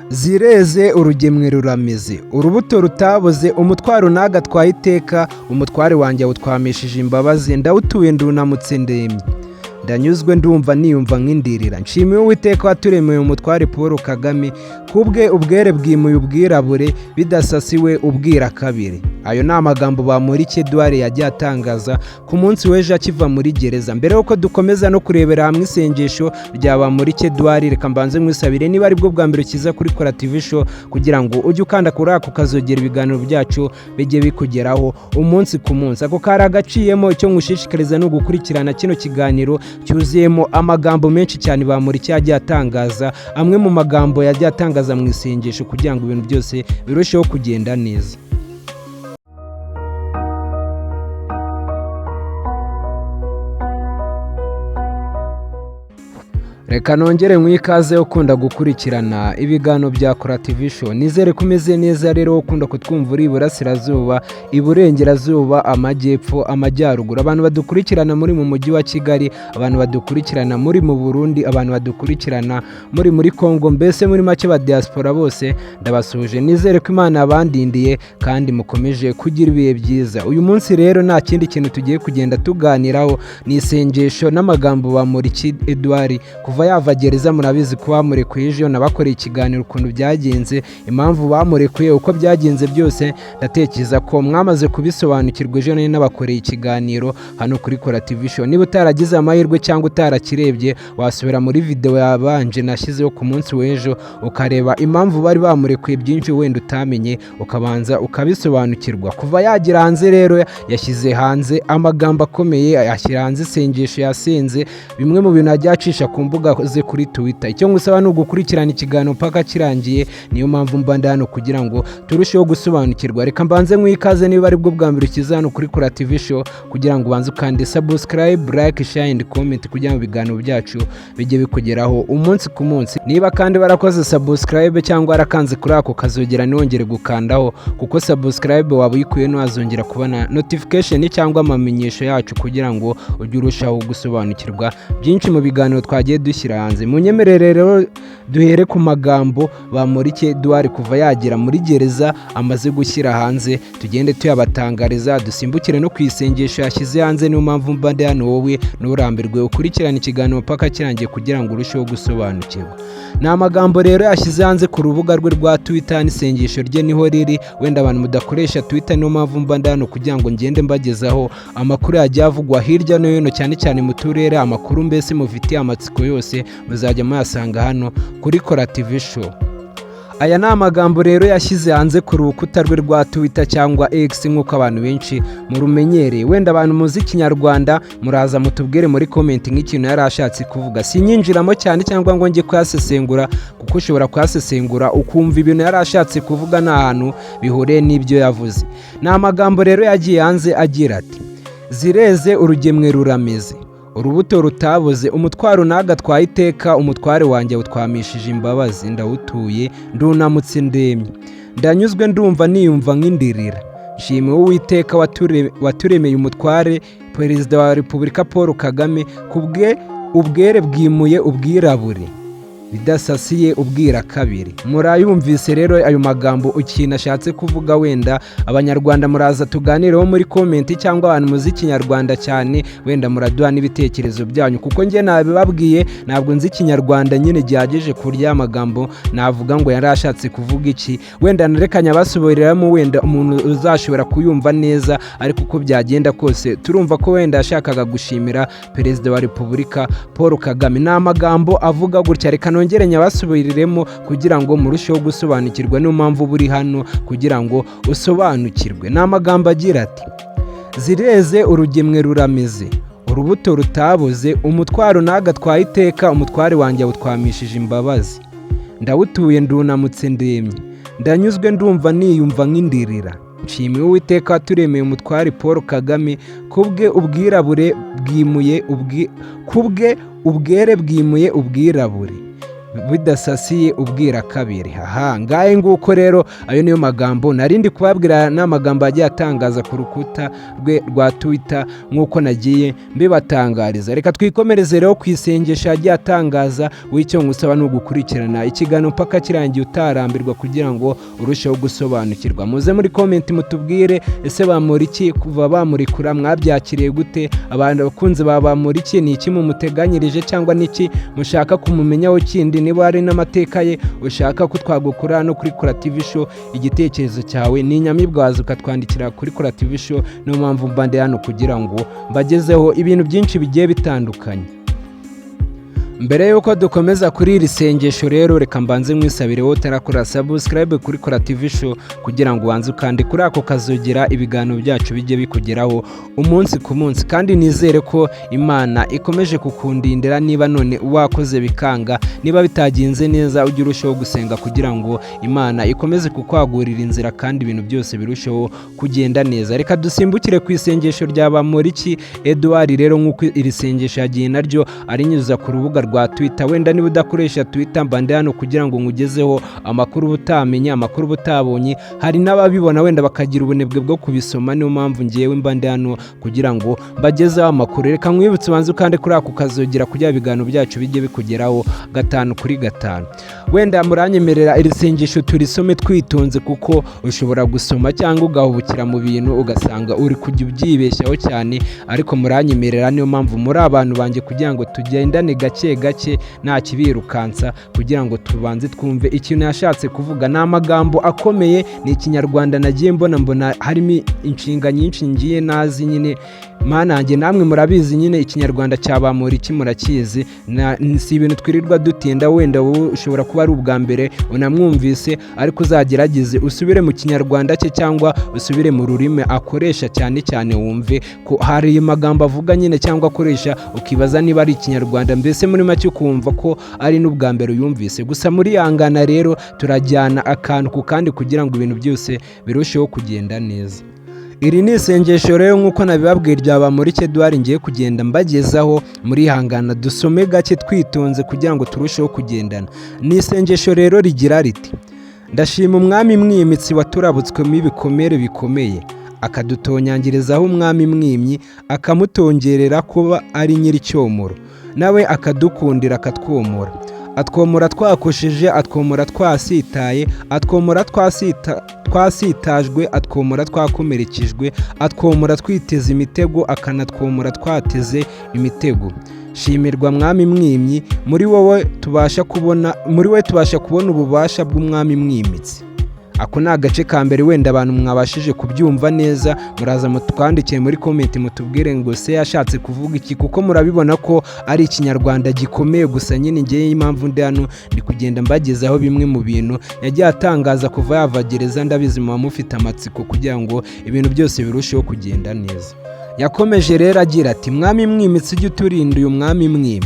zireze urugemwe rurameze, urubuto rutaboze, umutwaro nagatwaye iteka, umutware wanjye awutwamishije imbabazi, ndawutuye ndunamutse ndemye, ndanyuzwe ndumva niyumva nk'indirira, nshimiye Uwiteka waturemeye umutware Paul Kagame, kubwe ubwere bwimuye ubwirabure, bidasasiwe ubwira kabiri. Ayo ni amagambo Bamporiki Eduard yagiye atangaza ku munsi w'ejo akiva muri gereza. Mbere yuko dukomeza no kurebera hamwe isengesho rya Bamporiki Eduard, reka mbanze mwisabire niba ari bwo bwa mbere ukiza kuri Kora TV show, kugira ngo ujye ukanda kuri ako kazogera ibiganiro byacu bijye bikugeraho umunsi ku munsi. Ako kari agaciyemo, icyo ngushishikariza no gukurikirana kino kiganiro cyuzuyemo amagambo menshi cyane Bamporiki yagiye atangaza, amwe mu magambo yagiye atangaza mu isengesho kugira ngo ibintu byose birusheho kugenda neza. Reka nongere mwikaze ukunda gukurikirana ibiganiro bya Kora TV show. Nizere kumeze neza rero, ukunda kutwumva uri Iburasirazuba, Iburengerazuba, Amajyepfo, Amajyaruguru, abantu badukurikirana muri mu mujyi wa Kigali, abantu badukurikirana muri mu Burundi, abantu badukurikirana muri Kongo, mbese muri make ba diaspora bose ndabasuje. Nizere ko Imana yabandindiye kandi mukomeje kugira ibihe byiza. Uyu munsi rero nta kindi kintu tugiye kugenda tuganiraho, ni isengesho n'amagambo Bamporiki Eduard kuva yava gereza. Murabizi ko bamurekuye ejo, nabakoreye ikiganiro ukuntu byagenze, impamvu bamurekuye, uko byagenze byose ndatekereza ko mwamaze kubisobanukirwa. Ejo nari nabakoreye ikiganiro hano kuri Kora TV show. Niba utaragize amahirwe cyangwa utarakirebye, wasubira muri video yabanje nashyizeho ku munsi w'ejo ukareba impamvu bari bamurekuye, byinshi wenda utamenye ukabanza ukabisobanukirwa. Kuva yagira hanze rero, yashyize hanze amagambo akomeye, yashyira hanze isengesho yasenze, bimwe mu bintu ajya acisha ku mbuga ze kuri Twitter. Icyo ngusaba ni ugukurikirana ikiganiro paka kirangiye, niyo mpamvu mba ndano kugira ngo turusheho gusobanukirwa. Reka mbanze mwikaze niba ari bwo bwa mbere ukiza hano kuri Kora TV show, kugira ngo ubanze ukande subscribe, like, share and comment kugira ngo ibiganiro byacu bijye bikugeraho umunsi ku munsi. Niba kandi barakoze subscribe cyangwa arakanze kuri ako kazogera, niwongere gukandaho, kuko subscribe waba uyikuye wazongera kubona notification cyangwa amamenyesho yacu, kugira ngo ujye urushaho gusobanukirwa byinshi mu biganiro twagiye dushyira hanze. Munyemerere rero duhere ku magambo Bamporiki Eduard kuva yagera muri gereza amaze gushyira hanze, tugende tuyabatangariza, dusimbukire no kwisengesha yashyize hanze. Niyo mpamvu mba ndi hano, wowe nturambirwe ukurikirana ikiganiro paka kirangiye kugira ngo urusheho gusobanukirwa. Ni amagambo rero yashyize hanze ku rubuga rwe rwa Twitter, n'isengesho rye niho riri. Wenda abantu mudakoresha Twitter, niyo mpamvu mba ndi hano kugira ngo ngende mbagezaho amakuru yagiye avugwa hirya no hino, cyane cyane mu turere. Amakuru mbese mufitiye amatsiko yose muzajya muyasanga hano kuri Kora TV show. Aya ni amagambo rero yashyize hanze ku rukuta rwe rwa Twitter cyangwa X nk'uko abantu benshi murumenyereye. Wenda abantu muzi Kinyarwanda muraza mutubwire muri comment nk'ikintu yari ashatse kuvuga. Sinyinjiramo cyane cyangwa ngo njye kuyasesengura, kuko ushobora kuyasesengura ukumva ibintu yari ashatse kuvuga nta hantu bihuriye n'ibyo yavuze. Ni amagambo rero yagiye hanze agira ati: zireze urugemwe rurameze, urubuto rutaboze, umutwaro nagatwaye iteka, umutware wanjye awutwamishije imbabazi, ndawutuye ndunamutse ndemye, ndanyuzwe ndumva niyumva nk'indirira, nshimiye Uwiteka waturemeye umutware Perezida wa Repubulika Paul Kagame, kubwe ubwere bwimuye ubwirabure, bidasasiye ubwira kabiri. Murayumvise rero ayo magambo ikintu ashatse kuvuga. Wenda abanyarwanda muraza tuganireho muri comment, cyangwa abantu muzi Kinyarwanda cyane wenda muraduha n'ibitekerezo byanyu, kuko njye nabibabwiye ntabwo nzi Kinyarwanda nyine gihagije kurya amagambo navuga ngo yari ashatse kuvuga iki. Wenda narekanya basoboreramo, wenda umuntu uzashobora kuyumva neza, ariko uko byagenda kose turumva ko wenda yashakaga gushimira Perezida wa Repubulika Paul Kagame. Ni amagambo avuga gutya. Reka nongere nyabasubiriremo kugira ngo murusheho gusobanukirwa, niyo mpamvu buri hano kugira ngo usobanukirwe. Ni amagambo agira ati: zireze urugemwe rurameze, urubuto rutaboze, umutwaro nagatwaye iteka, umutware wanjye awutwamishije imbabazi, ndawutuye ndunamutse ndemye, ndanyuzwe ndumva niyumva nk'indirira, nshimiye Uwiteka waturemeye umutware Paul Kagame, kubwe ubwere bwimuye ubwirabure, bidasasiye ubwira kabiri. Ngahe nguko rero ayo niyo magambo narindi kubabwira, n'amagambo agiye atangaza ku rukuta rwe rwa Twitter nk'uko nagiye mbibatangariza. Reka twikomereze rero ku isengesho agiye atangaza, w'icyo ngusaba ni ugukurikirana ikiganiro mpaka kirangiye utarambirwa kugira ngo urusheho gusobanukirwa. Muze muri comment mutubwire, ese Bamporiki kuva bamurikura mwabyakiriye gute? Abantu bakunze Bamporiki ni iki mumuteganyirije cyangwa niki mushaka kumumenyaho kindi? Niba hari n'amateka ye ushaka ko twagukura no kuri Kora TV Show, igitekerezo cyawe ni inyamibwa waza ukatwandikira kuri Kora TV Show. Niyo mpamvu mbande hano kugira ngo mbagezeho ibintu byinshi bigiye bitandukanye. Mbere yuko dukomeza kuri iri sengesho rero, reka mbanze mwisabire wowe utarakora subscribe kuri Kora TV Show kugira ngo wanze kandi kuri ako kazogira ibiganiro byacu bijye bikugeraho umunsi ku munsi. Kandi nizere ko Imana ikomeje kukundindira, niba none wakoze bikanga, niba bitagenze neza ujye urushaho gusenga kugira ngo Imana ikomeze kukwagurira inzira kandi ibintu byose birushaho kugenda neza. Reka dusimbukire ku isengesho rya Bamporiki Eduard rero, nk'uko iri sengesho yagiye naryo arinyuza ku rubuga rwa Twitter. Wenda niba udakoresha Twitter mbande hano kugira ngo ngugezeho amakuru butamenya, amakuru butabonye. Hari n'ababibona wenda bakagira ubunebwe bwo kubisoma, niyo mpamvu ngiyewe mbande hano kugira ngo mbagezeho amakuru. Reka nkwibutse ubanze kandi kuri ako kazogira kugira ibiganiro byacu bijye bikugeraho 5 kuri 5. Wenda muranyemerera iri sengesho turisome twitonze, kuko ushobora gusoma cyangwa ugahubukira mu bintu ugasanga uri kujya ubyibeshyaho cyane, ariko muranyemerera, niyo mpamvu muri abantu banjye kugira ngo tugendane gake gake nta kibirukansa, kugira ngo tubanze twumve ikintu yashatse kuvuga. Ni amagambo akomeye, ni ikinyarwanda nagiye mbona harimo inshinga nyinshi ngiye nazi nyine. Manange namwe murabizi nyine ikinyarwanda cya Bamporiki murakizi, si ibintu twirirwa dutinda. Wenda wowe ushobora kuba ari ubwa mbere unamwumvise, ariko uzagerageze usubire mu kinyarwanda cye cyangwa usubire mu rurimi akoresha cyane cyane, wumve ko hari amagambo avuga nyine cyangwa akoresha ukibaza niba ari ikinyarwanda, mbese muri make ukumva ko ari n'ubwa mbere uyumvise. Gusa muri yangana rero turajyana akantu ku kandi kugira ngo ibintu byose birusheho kugenda neza. Iri ni isengesho rero nk'uko nabibabwiye rya Bamporiki Eduard ngiye kugenda mbagezaho, muri hangana dusome gake twitonze kugira ngo turusheho kugendana. Ni isengesho rero rigira riti: ndashima Umwami Mwimitsi waturabutswemo ibikomere bikomeye, akadutonyangirizaho Umwami Mwimyi, akamutongerera kuba ari nyir'icyomoro, nawe akadukundira akatwomora. Atwomora twakosheje, atwomora twasitaye, atwomora twasitajwe, atwomora twakomerekejwe, atwomora twiteze imitego, akanatwomora twateze imitego. Shimirwa Mwami Mwimyi, muri wowe tubasha kubona ububasha bw'Umwami Mwimitsi. Ako ni agace ka mbere, wenda abantu mwabashije kubyumva neza muraza mutwandikiye muri comment mutubwire ngo se yashatse kuvuga iki, kuko murabibona ko ari ikinyarwanda gikomeye. Gusa nyine ngiye impamvu ndi hano ndi kugenda mbagezaho bimwe mu bintu yagiye atangaza kuva yavagereza, ndabizi muba mufite amatsiko kugira ngo ibintu byose birusheho kugenda neza. Yakomeje rero agira ati: Mwami Mwimitsi ujye uturinda uyu Mwami Mwimyi,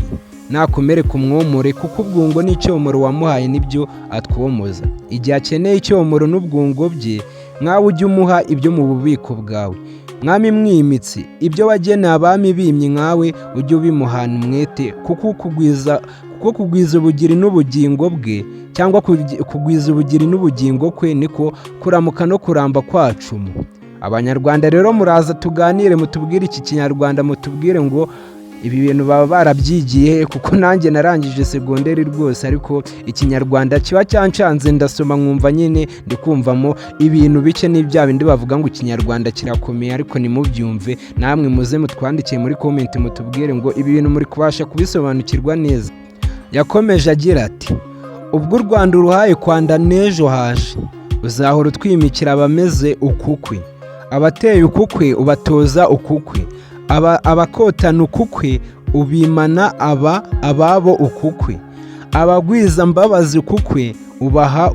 nakomere kumwomore, kuko ubwungo n'icyomoro wamuhaye nibyo atwomoza. Igihe akeneye icyomoro n'ubwungo bye, mwawe ujye umuha ibyo mu bubiko bwawe. Mwami Mwimitsi, ibyo wageneye abami bimye nkawe ujye ubimuhana umwete, kuko kugwiza ubugiri n'ubugingo bwe, cyangwa kugwiza ubugiri n'ubugingo kwe, niko kuramuka no kuramba kwacu. Abanyarwanda rero muraza tuganire, mutubwire iki kinyarwanda, mutubwire ngo ibi bintu baba barabyigiye, kuko nanjye narangije segonderi rwose, ariko ikinyarwanda kiba cyancanze ndasoma nkumva nyine ndikumvamo ibintu bike n'ibya bindi bavuga ngo ikinyarwanda kirakomeye, ariko nimubyumve namwe muze mutwandikiye muri comment mutubwire ngo ibi bintu muri kubasha kubisobanukirwa neza. Yakomeje agira ati: ubwo u Rwanda uruhaye kwanda n'ejo haje, uzahora utwimikira abameze ukukwe, abateye ukukwe ubatoza ukukwe, abakotana ukukwe ubimana ababo ukukwe, abagwiza mbabazi ukukwe ubaha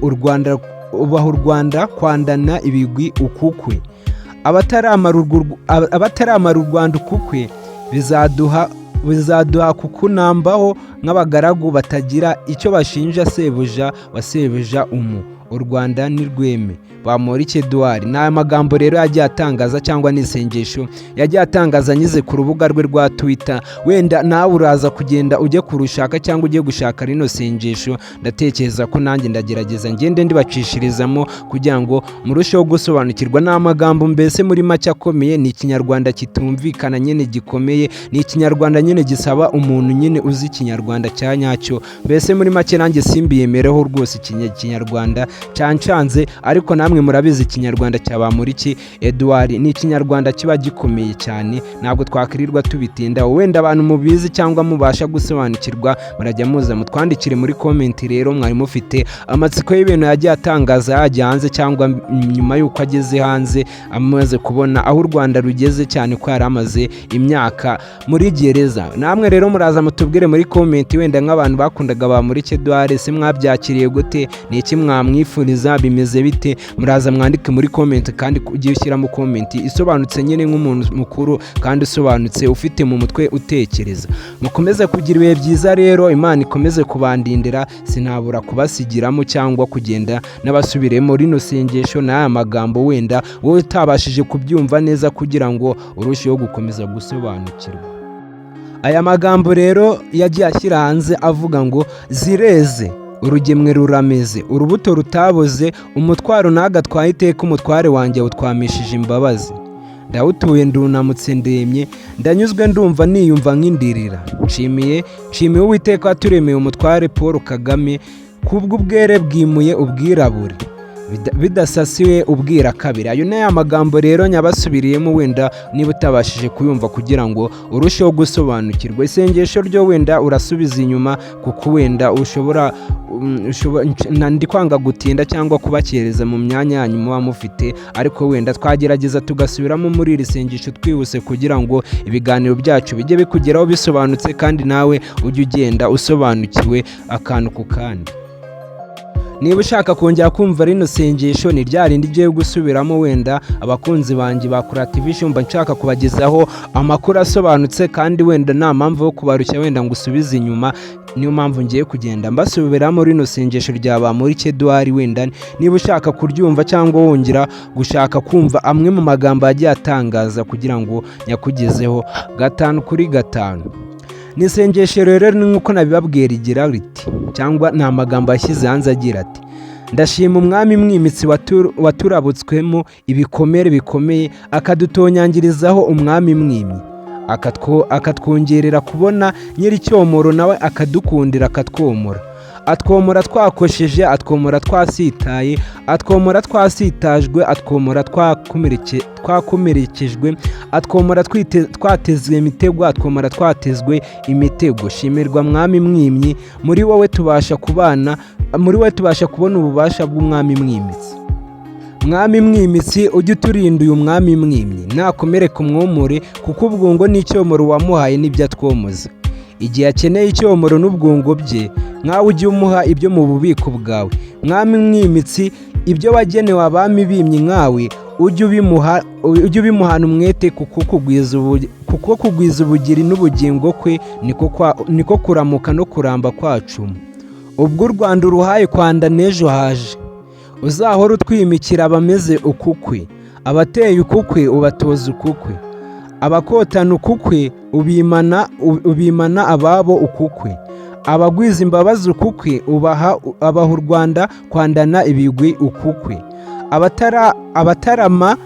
u Rwanda kwandana ibigwi ukukwe, abataramara u Rwanda ukukwe bizaduha kukunambaho nk'abagaragu batagira icyo bashinja sebuja wa sebuja u Rwanda ni rweme. Bamporiki Eduard ni amagambo rero yagiye atangaza cyangwa n'isengesho yagiye atangaza anyuze ku rubuga rwe rwa Twitter. Wenda nawe uraza kugenda ujye kurushaka cyangwa ujye gushaka rino sengesho, ndatekereza ko nanjye ndagerageza ngende ndibacishirizamo kugira ngo murusheho gusobanukirwa. Ni amagambo mbese muri make akomeye, ni ikinyarwanda kitumvikana nyine gikomeye, ni ikinyarwanda nyine gisaba umuntu nyine uzi ikinyarwanda cya nyacyo. Mbese muri make nanjye simbiyemereho rwose ikinyarwanda cyancanze, ariko namwe murabizi ikinyarwanda cya Bamporiki Eduard ni ikinyarwanda kiba gikomeye cyane, ntabwo twakwirirwa tubitinda. Wenda abantu mubizi cyangwa mubasha gusobanukirwa murajya muza mutwandikire muri comment. Rero mwari mufite amatsiko y'ibintu yagiye atangaza yajya hanze cyangwa nyuma y'uko ageze hanze amaze kubona aho u Rwanda rugeze, cyane ko yari amaze imyaka muri gereza. Namwe rero muraza mutubwire muri comment, wenda nk'abantu bakundaga Bamporiki Eduard se mwabyakiriye gute, ni iki mwamwifuriza, bimeze bite? Muraza mwandike muri comment, kandi ugiye ushyiramo comment isobanutse nyine nk'umuntu mukuru kandi usobanutse ufite mu mutwe utekereza. Mukomeze kugira ibihe byiza rero, Imana ikomeze kubandindira, sinabura kubasigiramo cyangwa kugenda n'abasubiremo rino sengesho n'aya magambo wenda wowe utabashije kubyumva neza kugira ngo urusheho gukomeza gusobanukirwa. Aya magambo rero yagiye ashyira hanze avuga ngo zireze, urugemwe rurameze, urubuto rutaboze, umutwaro nagatwaye iteka, umutware wanjye utwamishije imbabazi. Ndawutuye ndunamutse ndemye, ndanyuzwe ndumva niyumva nk'indirira. Nshimiye Uwiteka waturemeye umutware Paul Kagame, kubwo ubwere bwimuye ubwirabure, bidasasiwe ubwira kabiri. Ayo ni amagambo rero nyabasubiriyemo wenda niba utabashije kuyumva kugira ngo urusheho gusobanukirwa. Isengesho ryo wenda urasubiza inyuma kuko wenda ushobora ndi kwanga gutinda cyangwa kubakereza mu myanya yanyu muba mufite, ariko wenda twagerageza tugasubiramo muri iri sengesho twihuse kugira ngo ibiganiro byacu bijye bikugeraho bisobanutse kandi nawe ujye ugenda usobanukiwe akantu ku kandi. Niba ushaka kongera kumva rino sengesho ni rya rindi ryo gusubiramo, wenda abakunzi banjye ba Creativation mba nshaka kubagezaho amakuru asobanutse kandi wenda nta mpamvu yo kubarushya wenda ngo usubize inyuma. Niyo mpamvu ngiye kugenda mbasubiramo rino sengesho rya Bamporiki Eduard. Wenda niba ushaka kuryumva cyangwa wongera gushaka kumva amwe mu magambo yagiye atangaza kugira ngo nyakugezeho gatanu kuri gatanu. Ni isengesho rero nk'uko nabibabwiye rigira riti, cyangwa ni amagambo yashyize hanze agira ati: ndashima Umwami Mwimitsi waturabutswemo ibikomere bikomeye, akadutonyangirizaho Umwami Mwimyi, akatwongerera kubona nyir'icyomoro, nawe akadukundira akatwomora. Atwomora twakosheje, atwomora twasitaye, atwomora twasitajwe, atwomora twakomerekejwe, atwomora twatezwe imitego, atwomora twatezwe imitego. Shimirwa Mwami Mwimyi, muri wowe tubasha kubona ububasha bw'Umwami Mwimitsi. Mwami Mwimitsi ujye uturinda uyu Mwami Mwimyi, nakomereka umwomore, kuko ubwungo n'icyomoro wamuhaye n'ibyo atwomoza. Igihe akeneye icyomoro n'ubwungo bye, nkawe ujye umuha ibyo mu bubiko bwawe. Mwami Mwimitsi, ibyo wagenewe abami bimye nkawe ujye ubimuhana umwete, kuko kugwiza ubugiri n'ubugingo kwe niko kuramuka no kuramba kwacu. Ubwo u Rwanda uruhaye kwanda n'ejo haje, uzahora utwimikira abameze ukukwe, abateye ukukwe ubatoza ukukwe, abakotana ukukwe ubimana ababo ukukwe, abagwiza imbabazi ukukwe abaha u Rwanda kwandana ibigwi ukukwe, abatarama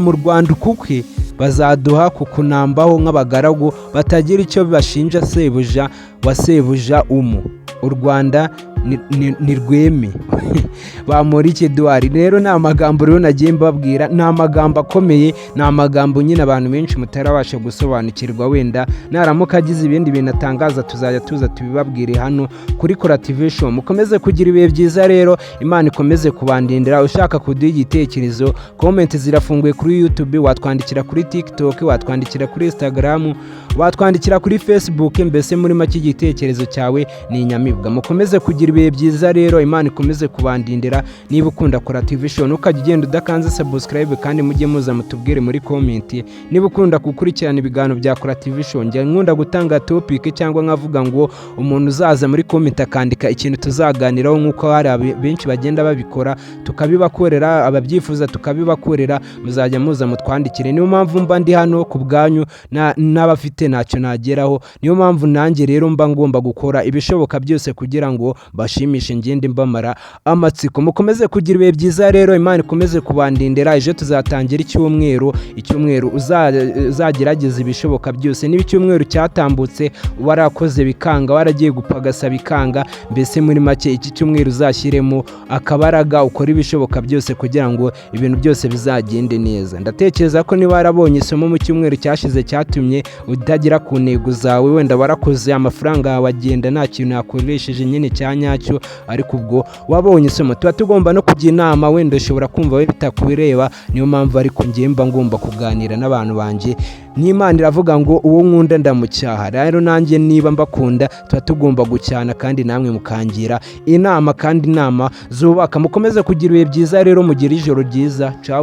u Rwanda ukukwe bazaduha kukunambaho nk'abagaragu batagira icyo bashinja sebuja wa sebuja u Rwanda ni rweme. Bamporiki Eduard rero ni amagambo rero nagiye mbabwira, ni amagambo akomeye, ni amagambo nyine abantu benshi mutarabasha gusobanukirwa. Wenda naramuka agize ibindi bintu atangaza tuzajya tuza tubibabwire hano kuri Creativation. Mukomeze kugira ibihe byiza rero, Imana ikomeze kubandindira. Ushaka kuduha igitekerezo, comment zirafunguye kuri YouTube, watwandikira kuri TikTok, watwandikira kuri Instagram, watwandikira kuri Facebook. Mbese muri make igitekerezo cyawe ni inyamibwa. Mukomeze kugira kugira ibihe byiza rero, Imana ikomeze kubandindira. Niba ukunda Kora TV Show ntukajye ugenda udakanze subscribe, kandi mujye muza mutubwire muri comment niba ukunda gukurikirana ibiganiro bya Kora TV Show. Njye nkunda gutanga topic cyangwa nkavuga ngo umuntu uzaza muri comment akandika ikintu tuzaganiraho, nk'uko hari benshi bagenda babikora tukabibakorera, ababyifuza tukabibakorera, muzajya muza mutwandikire. Niyo mpamvu mba ndi hano ku bwanyu n'abafite ntacyo nageraho. Niyo mpamvu nanjye rero mba ngomba gukora ibishoboka byose kugira ngo bashimishe ngende mbamara amatsiko. Mukomeze kugira ibihe byiza rero, Imana ikomeze kubandindira. Ejo tuzatangira icyumweru uzagerageza ibishoboka byose. Niba icyumweru cyatambutse warakoze bikanga, waragiye gupagasa bikanga, mbese muri make iki cyumweru uzashyiremo akabaraga, ukora ibishoboka byose kugira ngo ibintu byose bizagende neza. Ndatekereza ko niba warabonye isomo mu cyumweru cyashize cyatumye utagera ku ntego zawe, wenda warakoze amafaranga yawe agenda nta kintu yakoresheje nyine cya nyacyo, ariko ubwo wabonye isomo. Tuba tugomba no kujya inama, wenda ushobora kumva we bitakureba, niyo mpamvu ariko njye mba ngomba kuganira n'abantu banjye. N'Imana iravuga ngo uwo nkunda ndamucyaha. Rero nanjye niba mbakunda tuba tugomba gucyana, kandi namwe mukangira inama, kandi inama zubaka. Mukomeze kugira ibihe byiza rero, mugire ijoro ryiza. Ciao.